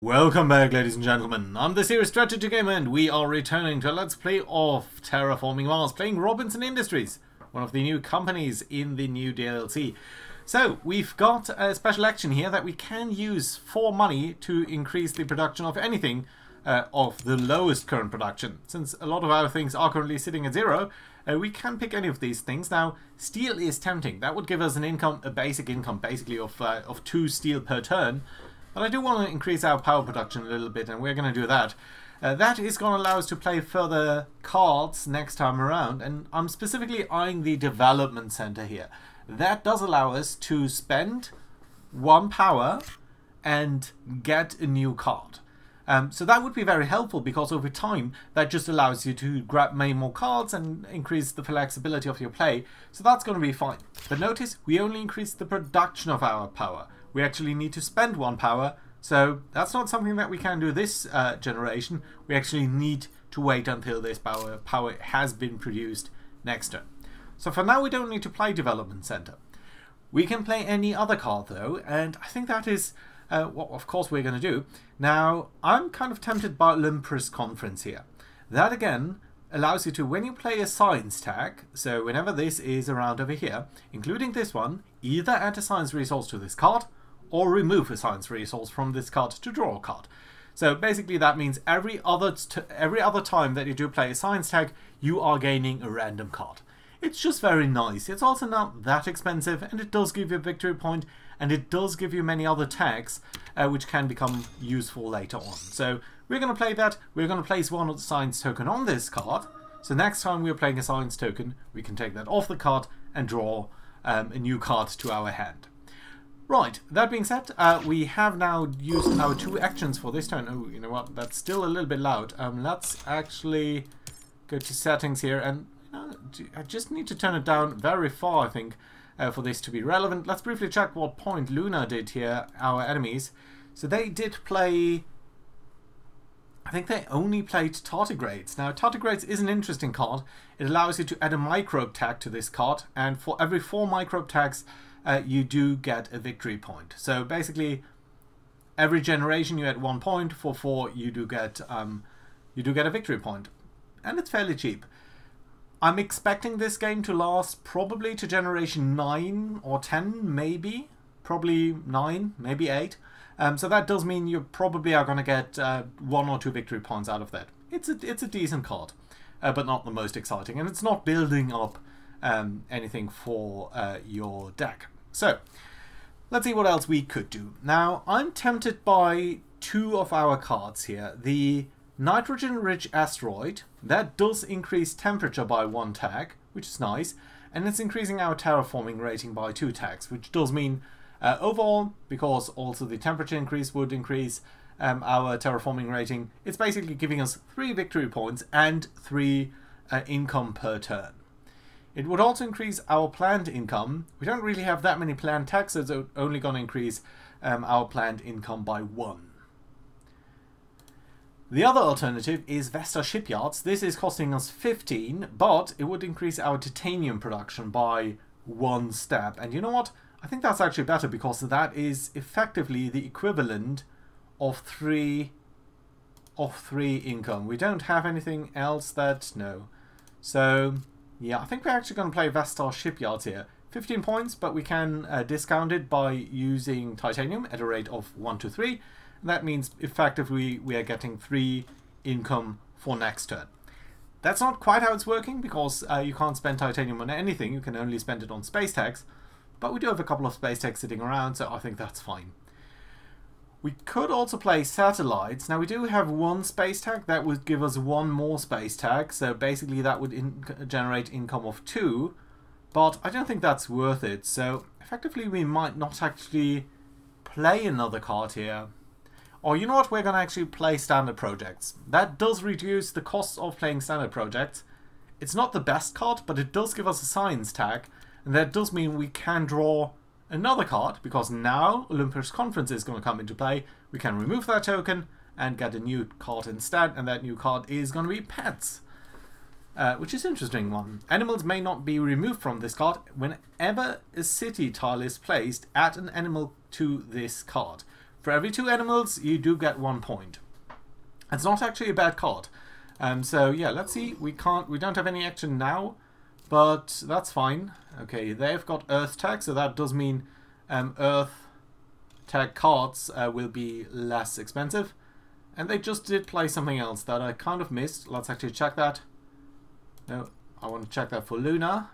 Welcome back, ladies and gentlemen. I'm the Serious Strategy Gamer, and we are returning to Let's Play of Terraforming Mars, playing Robinson Industries, one of the new companies in the new DLC. So, we've got a special action here that we can use for money to increase the production of anything of the lowest current production. Since a lot of our things are currently sitting at zero, we can pick any of these things. Now, steel is tempting. That would give us an income, a basic income, basically, of 2 steel per turn. But I do want to increase our power production a little bit, and we're going to do that. That is going to allow us to play further cards next time around, and I'm specifically eyeing the development center here. That does allow us to spend 1 power and get a new card. So that would be very helpful, because over time that just allows you to grab many more cards and increase the flexibility of your play. So that's going to be fine. But notice, we only increase the production of our power. We actually need to spend 1 power, so that's not something that we can do this generation. We actually need to wait until this power has been produced next turn. So for now we don't need to play Development Center. We can play any other card though, and I think that is what of course we're going to do. Now, I'm kind of tempted by Olympus Conference here. That again allows you to, when you play a science tag, so whenever this is around over here, including this one, either add a science resource to this card, or remove a science resource from this card to draw a card. So basically that means every other time that you do play a science tag, you are gaining a random card. It's just very nice. It's also not that expensive, and it does give you a victory point, and it does give you many other tags which can become useful later on. So we're going to play that. We're going to place 1 science token on this card. So next time we're playing a science token, we can take that off the card and draw a new card to our hand. Right, that being said, we have now used our 2 actions for this turn. Oh, you know what, that's still a little bit loud. Let's actually go to settings here, and I just need to turn it down very far, I think, for this to be relevant. Let's briefly check what point Luna did here, our enemies. So they did play, I think they only played Tardigrades. Now, Tardigrades is an interesting card. It allows you to add a microbe tag to this card, and for every 4 microbe tags, you do get a victory point. So basically, every generation you add 1 point. For 4, you do get a victory point, and it's fairly cheap. I'm expecting this game to last probably to generation 9 or 10, maybe. Probably 9, maybe 8. So that does mean you probably are going to get 1 or 2 victory points out of that. It's a decent card, but not the most exciting, and it's not building up anything for your deck. So let's see what else we could do. Now, I'm tempted by 2 of our cards here. The nitrogen-rich asteroid, that does increase temperature by 1 tag, which is nice, and it's increasing our terraforming rating by 2 tags, which does mean overall, because also the temperature increase would increase our terraforming rating, it's basically giving us 3 victory points and 3 income per turn. It would also increase our planned income. We don't really have that many planned tags, so it's only going to increase our planned income by 1. The other alternative is Vesta Shipyards. This is costing us 15, but it would increase our titanium production by 1 step. And you know what? I think that's actually better, because that is effectively the equivalent of 3 income. We don't have anything else that... no. So... yeah, I think we're actually going to play Vestar Shipyards here. 15 points, but we can discount it by using titanium at a rate of 1 to 3. And that means effectively we are getting 3 income for next turn. That's not quite how it's working, because you can't spend titanium on anything. You can only spend it on space tags. But we do have a couple of space tags sitting around, so I think that's fine. We could also play satellites. Now, we do have 1 space tag. That would give us 1 more space tag. So basically that would generate income of 2. But I don't think that's worth it. So effectively we might not actually play another card here. Or you know what? We're going to actually play standard projects. That does reduce the cost of playing standard projects. It's not the best card, but it does give us a science tag. And that does mean we can draw another card, because now Olympus Conference is going to come into play. We can remove that token and get a new card instead, and that new card is going to be Pets, which is an interesting one. Animals may not be removed from this card. Whenever a city tile is placed, add an animal to this card. For every 2 animals, you do get 1 point. It's not actually a bad card. So yeah, let's see. We don't have any action now, but that's fine. Okay, they've got Earth tag, so that does mean Earth tag cards will be less expensive. And they just did play something else that I kind of missed. Let's actually check that. No, I want to check that for Luna.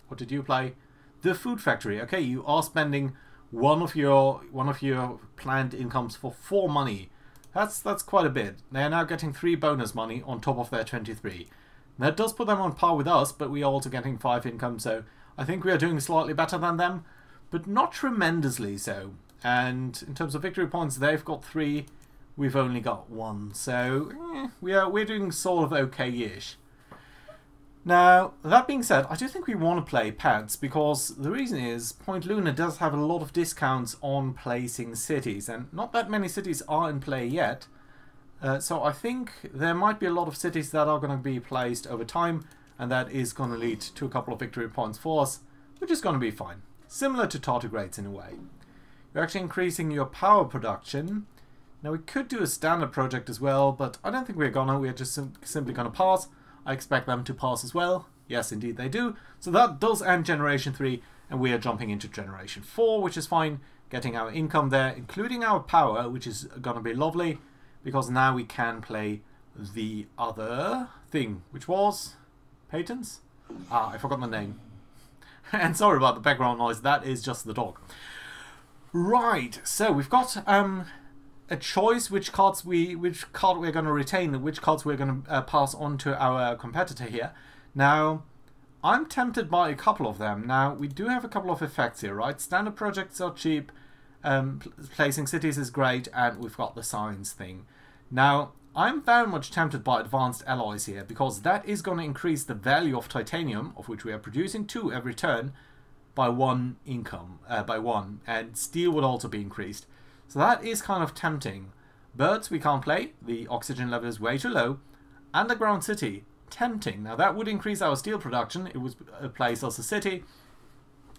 What did you play? The Food Factory. Okay, you are spending one of your planned incomes for 4 money. That's quite a bit. They are now getting 3 bonus money on top of their 23. That does put them on par with us, but we are also getting 5 income, so I think we are doing slightly better than them, but not tremendously so. And in terms of victory points, they've got 3. We've only got 1, so we're doing sort of okay-ish. Now, that being said, I do think we want to play pets, because the reason is Point Luna does have a lot of discounts on placing cities, and not that many cities are in play yet. So I think there might be a lot of cities that are going to be placed over time, and that is going to lead to a couple of victory points for us, which is going to be fine. Similar to tardigrades in a way. You're actually increasing your power production. Now we could do a standard project as well, but I don't think we're gonna. We're just simply gonna pass. I expect them to pass as well. Yes, indeed they do. So that does end Generation 3, and we are jumping into Generation 4, which is fine. Getting our income there, including our power, which is gonna be lovely, because now we can play the other thing, which was patents? Ah, I forgot the name. And sorry about the background noise, that is just the dog. Right, so we've got a choice which card we're going to retain and which cards we're going to pass on to our competitor here. Now, I'm tempted by a couple of them. Now, we do have a couple of effects here, right? Standard projects are cheap, placing cities is great, and we've got the science thing. Now, I'm very much tempted by advanced alloys here, because that is going to increase the value of titanium, of which we are producing 2 every turn, by 1 income, by 1, and steel would also be increased. So that is kind of tempting. Birds we can't play, the oxygen level is way too low. Underground city, tempting. Now that would increase our steel production, it would place us a city,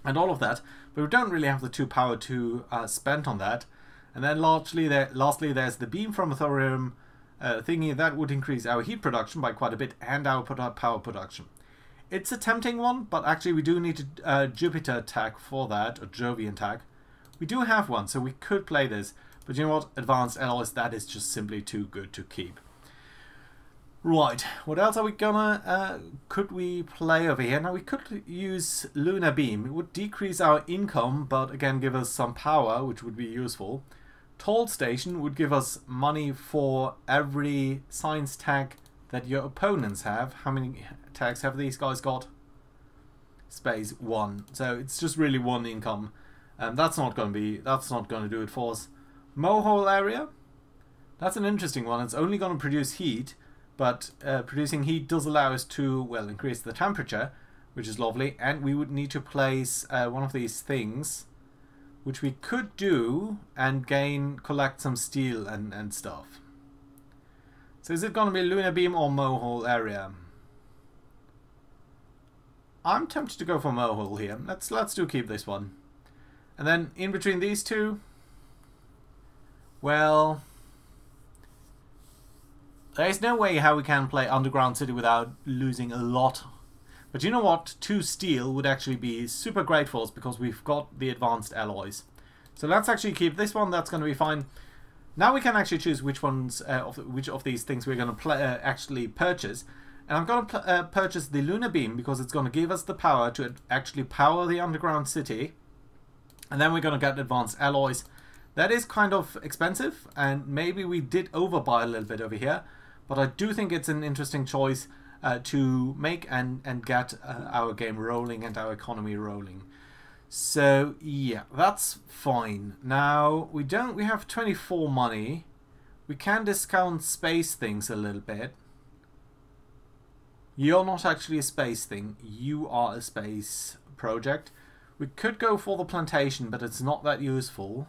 and all of that, but we don't really have the 2 power to spend on that. And then lastly there's the beam from a thorium thingy that would increase our heat production by quite a bit and our power production. It's a tempting one, but actually we do need a Jupiter tag for that, a Jovian tag. We do have one, so we could play this, but you know what? Advanced alloys, that is just simply too good to keep. Right, what else are we gonna, could we play over here? Now we could use Lunar Beam. It would decrease our income, but again give us some power, which would be useful. Toll Station would give us money for every science tag that your opponents have. How many tags have these guys got? Space 1. So it's just really 1 income. That's not going to do it for us. Mohole area. That's an interesting one. It's only going to produce heat, but producing heat does allow us to, well, increase the temperature, which is lovely. And we would need to place one of these things, which we could do and collect some steel and stuff. So is it going to be Lunar Beam or Mohole area? I'm tempted to go for Mohole here. Let's keep this one. And then in between these two, well, there's no way how we can play Underground City without losing a lot. But you know what? 2 steel would actually be super great for us because we've got the advanced alloys. So let's actually keep this one. That's going to be fine. Now we can actually choose which ones, which of these things we're going to actually purchase. And I'm going to purchase the Lunar Beam because it's going to give us the power to actually power the Underground City. And then we're going to get advanced alloys. That is kind of expensive, and maybe we did overbuy a little bit over here, but I do think it's an interesting choice to make and get our game rolling and our economy rolling. So yeah, that's fine. Now we have 24 money. We can discount space things a little bit. You're not actually a space thing, you are a space project. We could go for the plantation, but it's not that useful.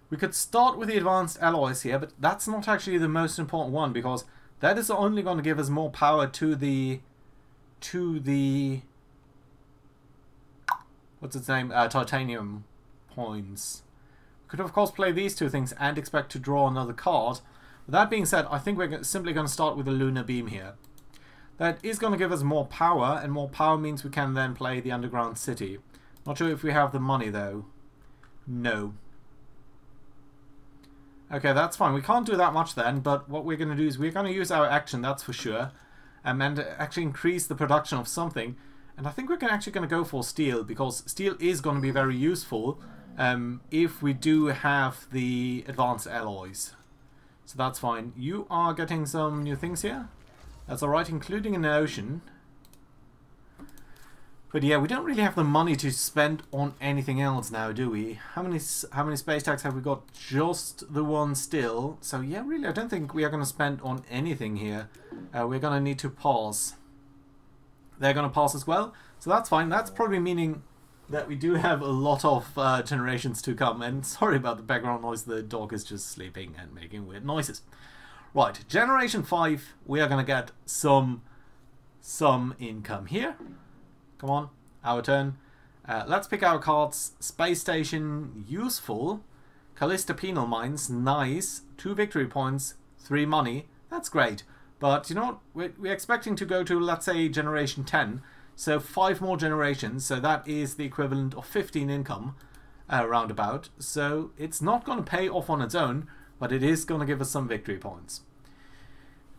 We could start with the advanced alloys here, but that's not actually the most important one, because that is only going to give us more power to the what's its name? Titanium points. Could of course play these two things and expect to draw another card. But that being said, I think we're simply going to start with a lunar beam here. That is going to give us more power, and more power means we can then play the underground city. Not sure if we have the money though. No. Okay, that's fine. We can't do that much then, but what we're going to do is we're going to use our action, that's for sure, and actually increase the production of something. And I think we're actually going to go for steel, because steel is going to be very useful if we do have the advanced alloys. So that's fine. You are getting some new things here. That's alright, including an ocean. But yeah, we don't really have the money to spend on anything else now, do we? How many space tags have we got? Just the one still. So yeah, really, I don't think we are going to spend on anything here. We're going to need to pause. They're going to pass as well. So that's fine. That's probably meaning that we do have a lot of generations to come. And sorry about the background noise. The dog is just sleeping and making weird noises. Right, generation 5. We are going to get some income here. Come on, our turn. Let's pick our cards. Space Station, useful. Callista Penal Mines, nice. 2 victory points, 3 money. That's great. But you know what? We're expecting to go to, let's say, generation 10. So 5 more generations. So that is the equivalent of 15 income, roundabout. So it's not going to pay off on its own, but it is going to give us some victory points.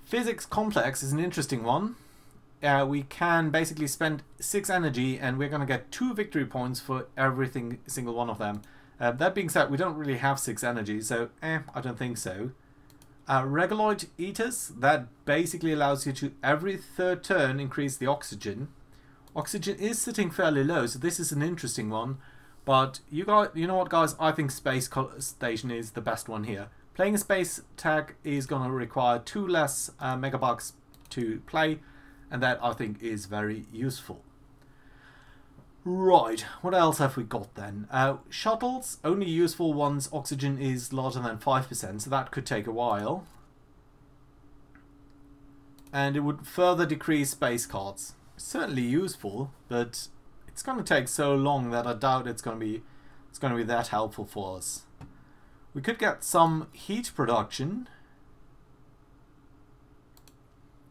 Physics Complex is an interesting one. We can basically spend 6 energy and we're going to get 2 victory points for single one of them. That being said, we don't really have 6 energy, so I don't think so. Regoloid Eaters, that basically allows you to every 3rd turn increase the oxygen. Oxygen is sitting fairly low, so this is an interesting one. But you know what, guys? I think Space Station is the best one here. Playing a space tag is going to require 2 less megabucks to play. And that, I think, is very useful. Right, what else have we got then? Shuttles, only useful once oxygen is larger than 5%, so that could take a while. And it would further decrease space cards. Certainly useful, but it's going to take so long that I doubt it's going to be that helpful for us. We could get some heat production.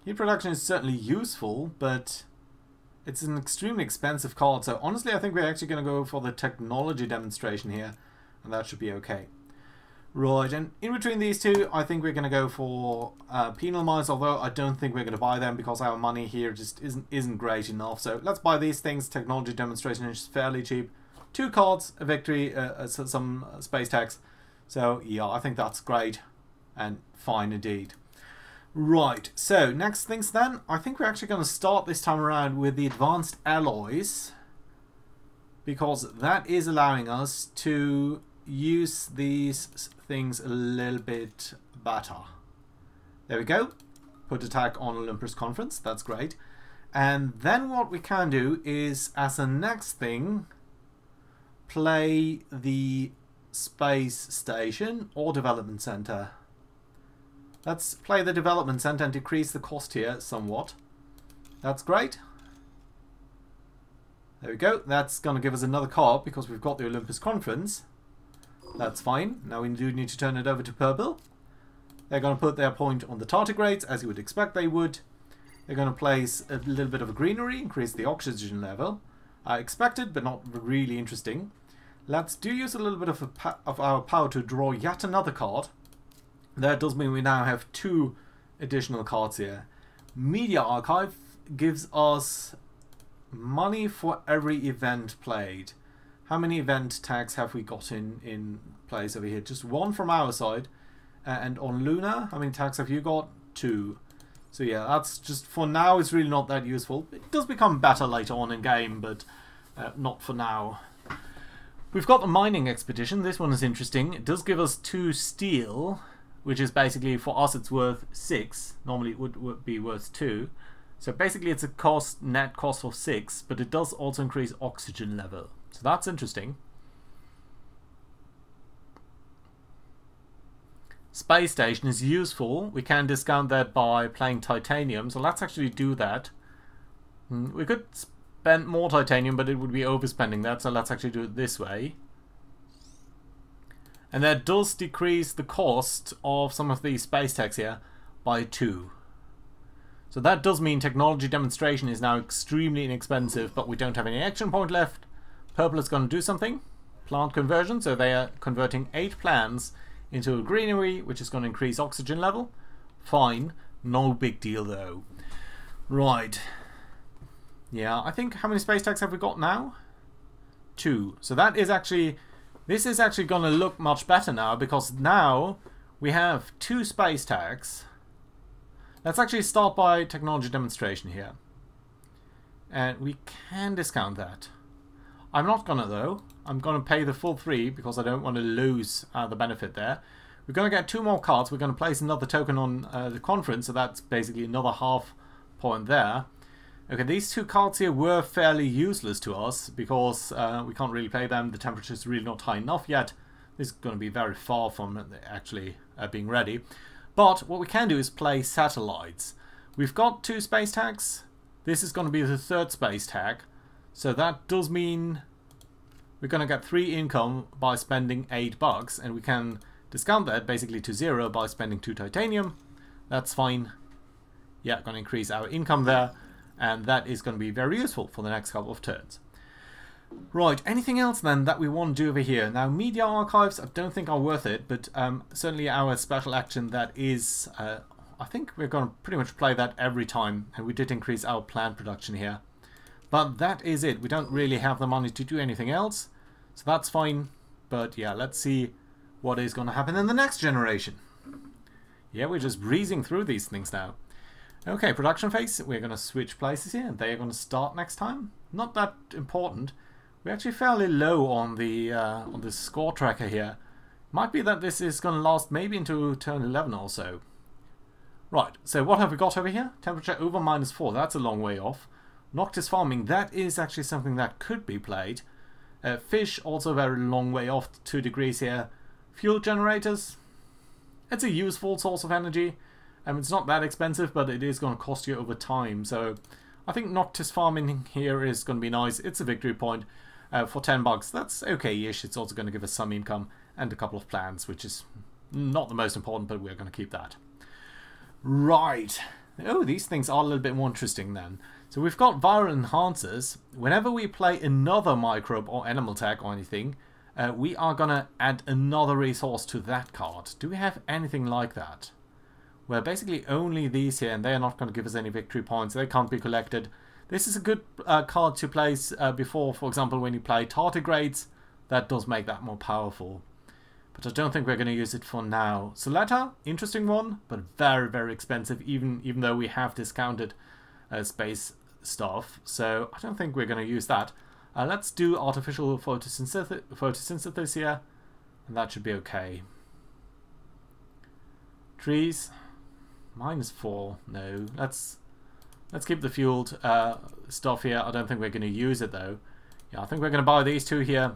Heat production is certainly useful, but it's an extremely expensive card. So honestly, I think we're actually going to go for the technology demonstration here, and that should be okay. Right, and in between these two, I think we're going to go for penal mines, although I don't think we're going to buy them because our money here just isn't great enough. So let's buy these things. Technology demonstration is fairly cheap. 2 cards, a victory, some space tags. So yeah, I think that's great and fine indeed. Right, so next things then, I think we're actually going to start this time around with the advanced alloys, because that is allowing us to use these things a little bit better. There we go. Put attack on Olympus Conference, that's great. And then what we can do is, as a next thing, play the space station or development center. Let's play the development center and decrease the cost here somewhat. That's great. There we go. That's going to give us another card because we've got the Olympus Conference. That's fine. Now we do need to turn it over to purple. They're going to put their point on the tardigrades, as you would expect they would. They're going to place a little bit of a greenery, increase the oxygen level. Expected, but not really interesting. Let's use a little bit of our power to draw yet another card. That does mean we now have 2 additional cards here. Media Archive gives us money for every event played. How many event tags have we got in place over here? Just 1 from our side. And on Luna, how many tags have you got? 2. So yeah, that's just, for now, it's really not that useful. It does become better later on in game, but not for now. We've got the mining expedition. This one is interesting. It does give us 2 steel, which is basically, for us, it's worth 6. Normally it would be worth 2. So basically it's a net cost of 6, but it does also increase oxygen level. So that's interesting. Space station is useful. We can discount that by playing titanium, so let's actually do that. We could spend more titanium, but it would be overspending that, so let's actually do it this way. And that does decrease the cost of some of these space techs here by 2. So that does mean technology demonstration is now extremely inexpensive, but we don't have any action point left. Purple is going to do something. Plant conversion, so they are converting 8 plants into a greenery, which is going to increase oxygen level. Fine, no big deal though. Right. Yeah, I think, how many space techs have we got now? 2. So that is actually, this is actually going to look much better now, because now we have 2 space techs. Let's actually start by technology demonstration here. And we can discount that. I'm not gonna though. I'm gonna pay the full 3 because I don't want to lose the benefit there. We're gonna get 2 more cards. We're gonna place another token on the conference, so that's basically another half point there. Okay, these 2 cards here were fairly useless to us because we can't really play them. The temperature is really not high enough yet. This is going to be very far from actually being ready. But what we can do is play satellites. We've got 2 space tags. This is going to be the 3rd space tag. So that does mean we're going to get 3 income by spending $8, and we can discount that basically to 0 by spending 2 titanium. That's fine. Yeah, going to increase our income there, and that is going to be very useful for the next couple of turns. Right, anything else then that we want to do over here? Now, media archives I don't think are worth it, but certainly our special action that is, I think we're going to pretty much play that every time, and we did increase our plant production here. But that is it. We don't really have the money to do anything else, so that's fine. But yeah, let's see what is going to happen in the next generation. Yeah, we're just breezing through these things now. Okay, production phase. We're going to switch places here. They are going to start next time. Not that important. We're actually fairly low on the score tracker here. Might be that this is going to last maybe into turn 11 or so. Right, so what have we got over here? Temperature over -4. That's a long way off. Noctis farming, that is actually something that could be played. Fish, also very long way off, 2 degrees here. Fuel generators, it's a useful source of energy. It's not that expensive, but it is going to cost you over time. So I think Noctis farming here is going to be nice. It's a victory point for $10. That's okay-ish. It's also going to give us some income and a couple of plants, which is not the most important, but we're going to keep that. Right. Oh, these things are a little bit more interesting then. So we've got viral enhancers. Whenever we play another microbe or animal tag or anything, we are going to add another resource to that card. Do we have anything like that? Where basically only these here, and they are not going to give us any victory points. They can't be collected. This is a good card to place before, for example, when you play tardigrades. That does make that more powerful. But I don't think we're going to use it for now. Soletta, interesting one, but very, very expensive, even though we have discounted space stuff. So I don't think we're going to use that. Let's do artificial photosynthesis here, and that should be okay. Trees, -4. No, let's keep the fueled stuff here. I don't think we're going to use it though. Yeah, I think we're going to buy these 2 here.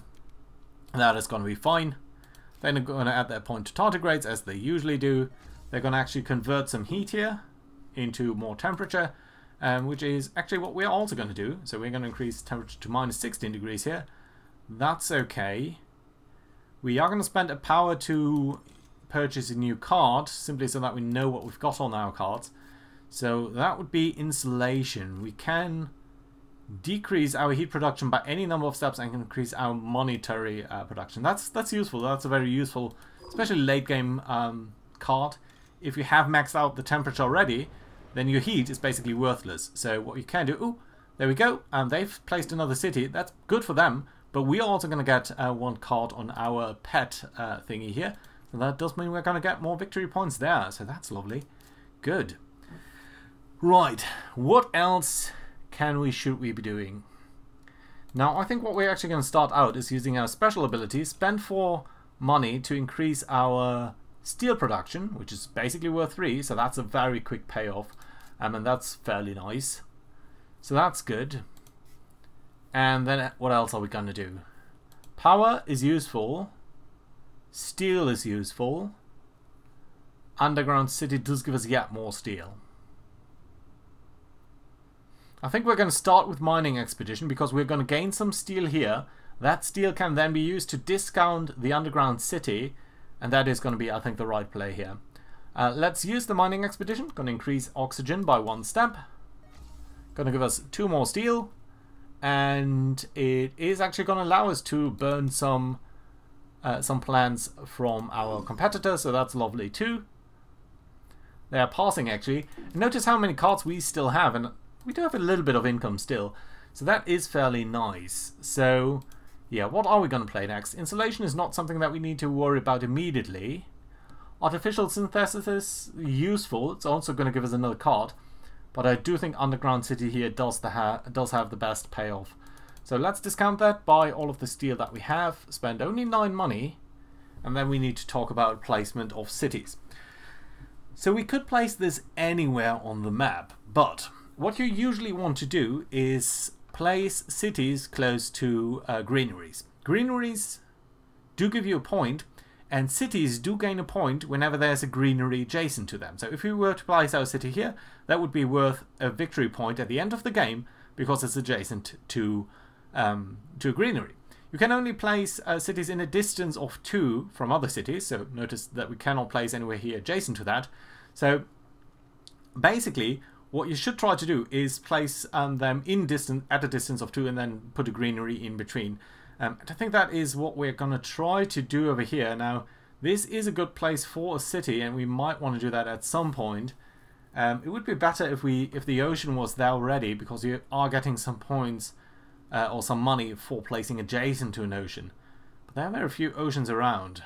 That is going to be fine. Then they're going to add their point to tardigrades as they usually do. They're going to actually convert some heat here into more temperature, which is actually what we're also going to do. So we're going to increase temperature to -16 degrees here. That's okay. We are going to spend a power to purchase a new card, simply so that we know what we've got on our cards. So that would be insulation. We can decrease our heat production by any number of steps and increase our monetary production. That's useful. That's a very useful, especially late game card. If you have maxed out the temperature already, then your heat is basically worthless. So what you can do, ooh, there we go. They've placed another city. That's good for them. But we are also going to get 1 card on our pet thingy here. So that does mean we're going to get more victory points there. So that's lovely. Good. Right. What else should we be doing? Now, I think what we're actually going to start out is using our special abilities, spend 4 money to increase our steel production, which is basically worth 3, so that's a very quick payoff, and that's fairly nice. So that's good. And then what else are we going to do? Power is useful. Steel is useful. Underground city does give us yet more steel. I think we're going to start with mining expedition because we're going to gain some steel here. That steel can then be used to discount the underground city And that is going to be, I think, the right play here. Let's use the mining expedition. Going to increase oxygen by 1 step. Going to give us 2 more steel. And it is actually going to allow us to burn some plants from our competitors, so that's lovely too. They are passing actually. Notice how many cards we still have, and we do have a little bit of income still. So that is fairly nice. So yeah, what are we going to play next? Insulation is not something that we need to worry about immediately. Artificial synthesis is useful. It's also going to give us another card. But I do think Underground City here does have the best payoff. So let's discount that, buy all of the steel that we have, spend only 9 money, and then we need to talk about placement of cities. So we could place this anywhere on the map, but what you usually want to do is place cities close to greeneries. Greeneries do give you a point, and cities do gain a point whenever there's a greenery adjacent to them. So if we were to place our city here, that would be worth a victory point at the end of the game because it's adjacent to a greenery. You can only place cities in a distance of 2 from other cities, so notice that we cannot place anywhere here adjacent to that. So basically, what you should try to do is place them at a distance of 2 and then put a greenery in between. And I think that is what we're going to try to do over here. Now, this is a good place for a city, and we might want to do that at some point. It would be better if the ocean was there already, because you are getting some points or some money for placing adjacent to an ocean. But there are very few oceans around.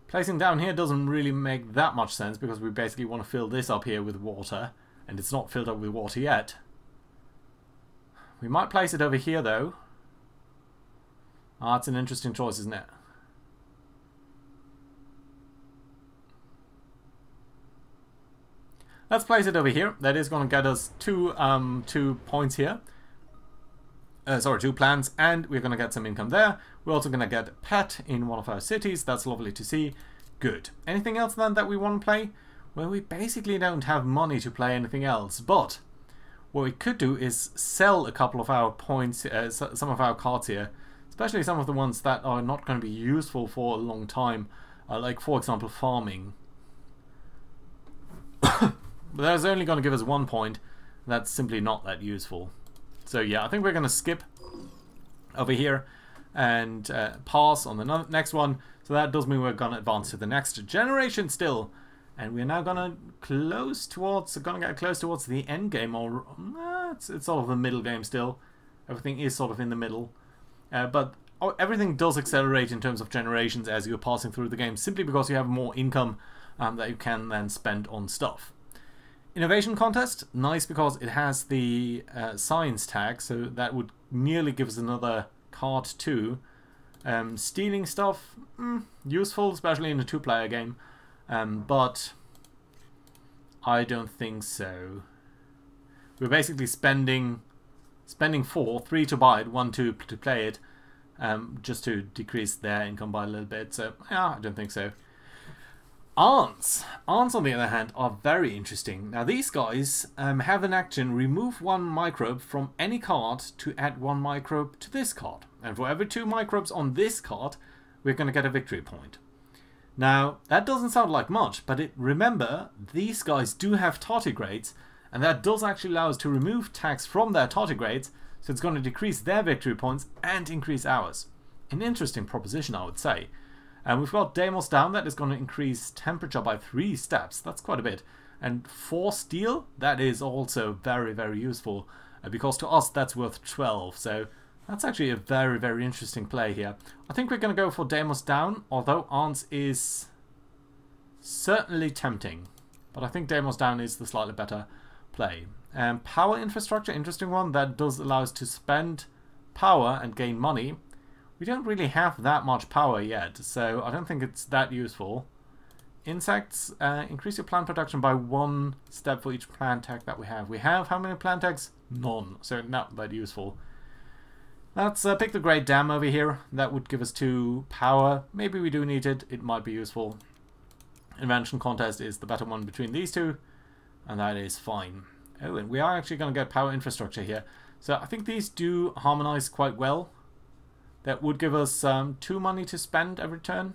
Placing down here doesn't really make that much sense, because we basically want to fill this up here with water, and it's not filled up with water yet. We might place it over here though. It's an interesting choice, isn't it? Let's place it over here. That is going to get us 2 points here. Sorry, 2 plants, and we're going to get some income there. We're also going to get a pet in one of our cities. That's lovely to see. Good. Anything else then that we want to play? Well, we basically don't have money to play anything else, but what we could do is sell a couple of our points, some of our cards here, especially some of the ones that are not going to be useful for a long time, like for example farming. But that's only going to give us 1 point. That's simply not that useful. So yeah, I think we're going to skip over here and pass on the next one. So that does mean we're going to advance to the next generation still. And we're now going to get close towards the end game, or it's sort of the middle game still. Everything is sort of in the middle. But everything does accelerate in terms of generations as you're passing through the game, simply because you have more income that you can then spend on stuff. Innovation contest, nice because it has the science tag, so that would nearly give us another card too. Stealing stuff, useful, especially in a 2-player game. But I don't think so. We're basically spending 4, 3 to buy it, 1 to play it, just to decrease their income by a little bit. So yeah, I don't think so. Ants, on the other hand, are very interesting. Now these guys have an action: remove 1 microbe from any card to add 1 microbe to this card. And for every 2 microbes on this card, we're going to get a victory point. Now, that doesn't sound like much, but remember, these guys do have tardigrades, and that does actually allow us to remove tags from their tardigrades, so it's going to decrease their victory points and increase ours. An interesting proposition, I would say. And we've got Deimos down, that is going to increase temperature by 3 steps. That's quite a bit. And 4 steel, that is also very, very useful, because to us that's worth 12, so that's actually a very, very interesting play here. I think we're going to go for Deimos down, although Ants is certainly tempting. But I think Deimos down is the slightly better play. Power infrastructure, interesting one. That does allow us to spend power and gain money. We don't really have that much power yet, so I don't think it's that useful. Insects, increase your plant production by 1 step for each plant tag that we have. We have how many plant tags? None, so not that useful. Let's pick the Great Dam over here. That would give us 2 power. Maybe we do need it. It might be useful. Invention contest is the better one between these 2. And that is fine. Oh, and we are actually going to get power infrastructure here. So I think these do harmonize quite well. That would give us 2 money to spend every turn.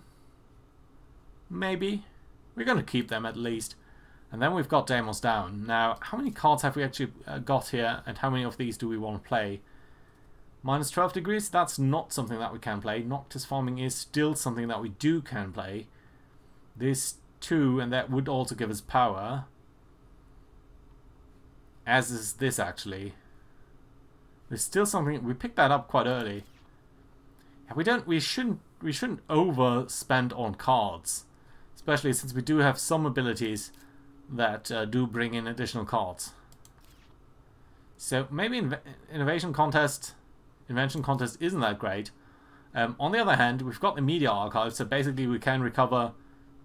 Maybe. We're going to keep them at least. And then we've got Deimos down. Now, how many cards have we actually got here, and how many of these do we want to play? Minus 12 degrees, that's not something that we can play. Noctis Farming is still something that we can play. This 2, and that would also give us power. As is this, actually. There's still something, we picked that up quite early. We shouldn't overspend on cards. Especially since we do have some abilities that do bring in additional cards. So maybe Invention Contest isn't that great. On the other hand, we've got the Media Archive, so basically we can recover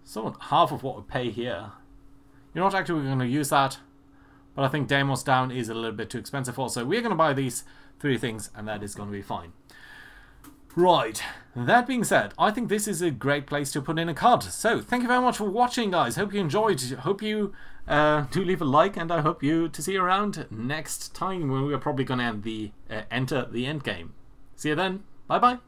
somewhat half of what we pay here. You're not actually going to use that, but I think Deimos down is a little bit too expensive also. We're going to buy these 3 things, and that is going to be fine. Right, that being said, I think this is a great place to put in a card. So, thank you very much for watching, guys. Hope you enjoyed. Hope you do leave a like, and I hope to see you around next time when we are probably going to enter the end game. See you then. Bye-bye.